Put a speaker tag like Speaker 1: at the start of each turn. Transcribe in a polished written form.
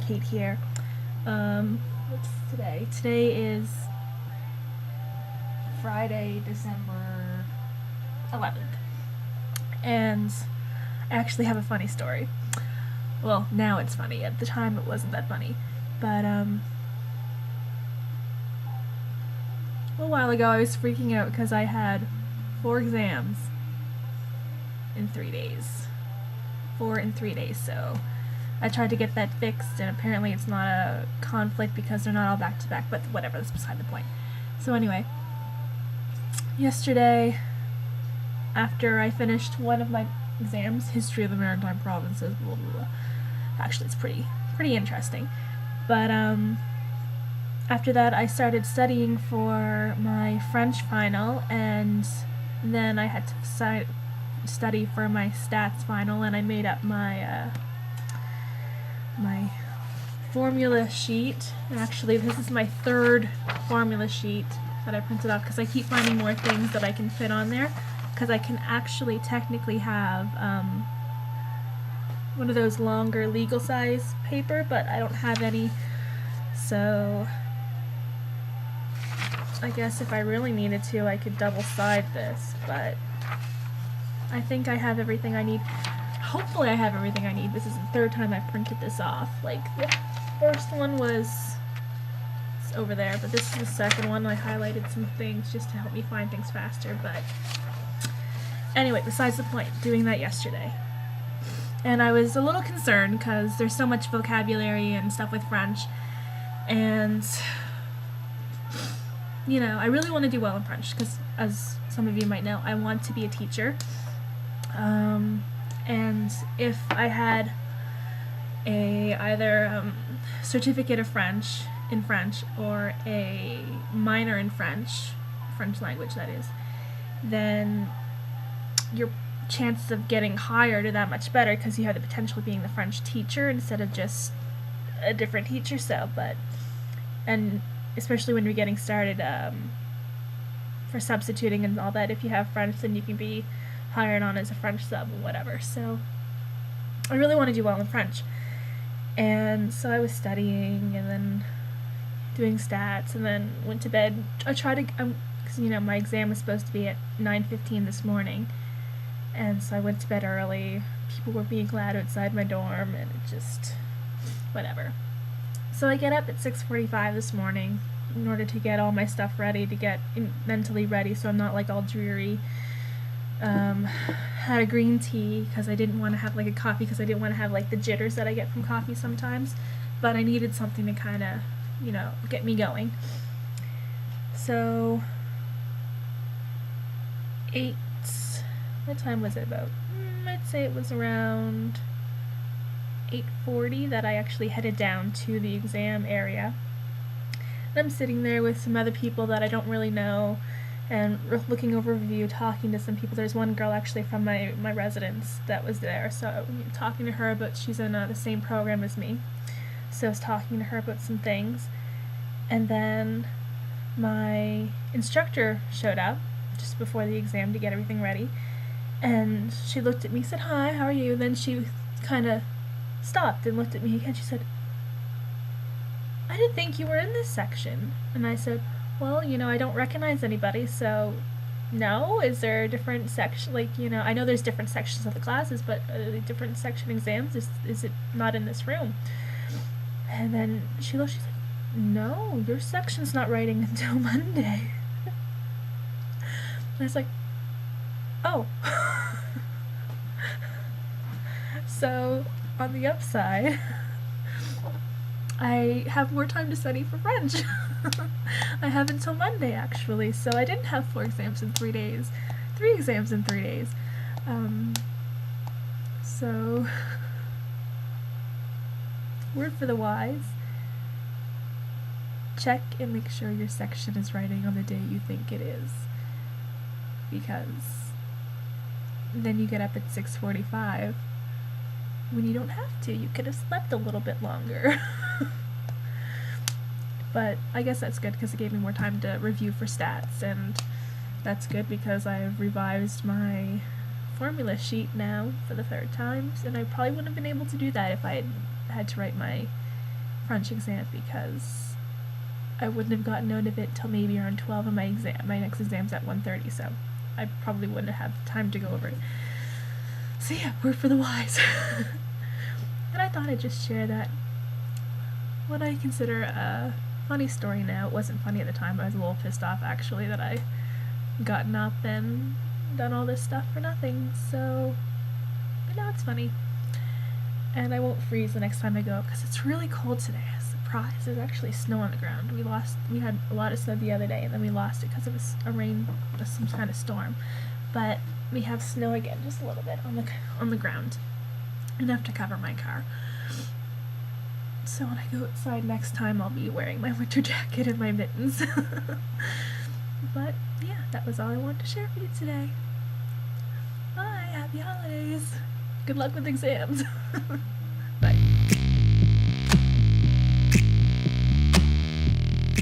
Speaker 1: Kate here. What's today? Today is Friday, December 11th. And I actually have a funny story. Well, now it's funny. At the time, it wasn't that funny. But, a little while ago, I was freaking out because I had 4 exams in 3 days. 4 in 3 days, so I tried to get that fixed, and apparently it's not a conflict because they're not all back to back, but whatever, that's beside the point. So anyway, yesterday, after I finished one of my exams, History of the Maritime Provinces, blah blah blah. Actually, it's pretty interesting. But after that, I started studying for my French final, and then I had to study for my stats final, and I made up my my formula sheet. Actually, this is my 3rd formula sheet that I printed off because I keep finding more things that I can fit on there, because I can actually technically have one of those longer legal size paper, but I don't have any, so I guess if I really needed to, I could double side this, but I think I have everything I need. Hopefully I have everything I need. This is the 3rd time I've printed this off. Like, the first one was over there, but this is the second one. I highlighted some things just to help me find things faster, but anyway, besides the point, doing that yesterday. And I was a little concerned because there's so much vocabulary and stuff with French, and you know, I really want to do well in French because, as some of you might know, I want to be a teacher. And if I had either certificate of French in French or a minor in French language that is, then your chances of getting hired are that much better because you have the potential of being the French teacher instead of just a different teacher. So, and especially when you're getting started for substituting and all that, if you have French, then you can be hired on as a French sub or whatever. So I really want to do well in French, and so I was studying and then doing stats, and then went to bed. I tried to, because you know, my exam was supposed to be at 9:15 this morning, and so I went to bed early. People were being loud outside my dorm, and it just, whatever. So I get up at 6:45 this morning in order to get all my stuff ready, to get mentally ready so I'm not like all dreary. Had a green tea because I didn't want to have like a coffee, because I didn't want to have like the jitters that I get from coffee sometimes, but I needed something to kind of, you know, get me going. So what time was it about? I'd say it was around 8:40 that I actually headed down to the exam area. And I'm sitting there with some other people that I don't really know, and looking over a review, talking to some people. There's one girl actually from my residence that was there, so talking to her about, she's in the same program as me, so I was talking to her about some things. And then my instructor showed up just before the exam to get everything ready, and she looked at me, said, "Hi, how are you?" Then she kind of stopped and looked at me again. She said, "I didn't think you were in this section." And I said, "Well, you know, I don't recognize anybody, so no. Is there a different section? Like, you know, I know there's different sections of the classes, but different section exams, is it not in this room?" And then she looked, she's like, "No, your section's not writing until Monday." And I was like, "Oh." So, on the upside, I have more time to study for French. I have until Monday, actually, so I didn't have 4 exams in 3 days. 3 exams in 3 days. So, word for the wise: check and make sure your section is writing on the day you think it is, because then you get up at 6:45 when you don't have to. You could have slept a little bit longer. But I guess that's good because it gave me more time to review for stats, and that's good because I've revised my formula sheet now for the 3rd time, and I probably wouldn't have been able to do that if I had to write my French exam because I wouldn't have gotten out of it till maybe around 12, and my next exam's at 1:30, so I probably wouldn't have time to go over it. So yeah, word for the wise. And I thought I'd just share that, what I consider a funny story now. It wasn't funny at the time. I was a little pissed off, actually, that I gotten up and done all this stuff for nothing, so, but now it's funny. And I won't freeze the next time I go, because it's really cold today. Surprise, there's actually snow on the ground. We had a lot of snow the other day, and then we lost it because it was a rain, some kind of storm. But we have snow again, just a little bit on the ground, enough to cover my car. So when I go outside next time, I'll be wearing my winter jacket and my mittens. But yeah, that was all I wanted to share with you today. Bye, happy holidays. Good luck with exams. Bye.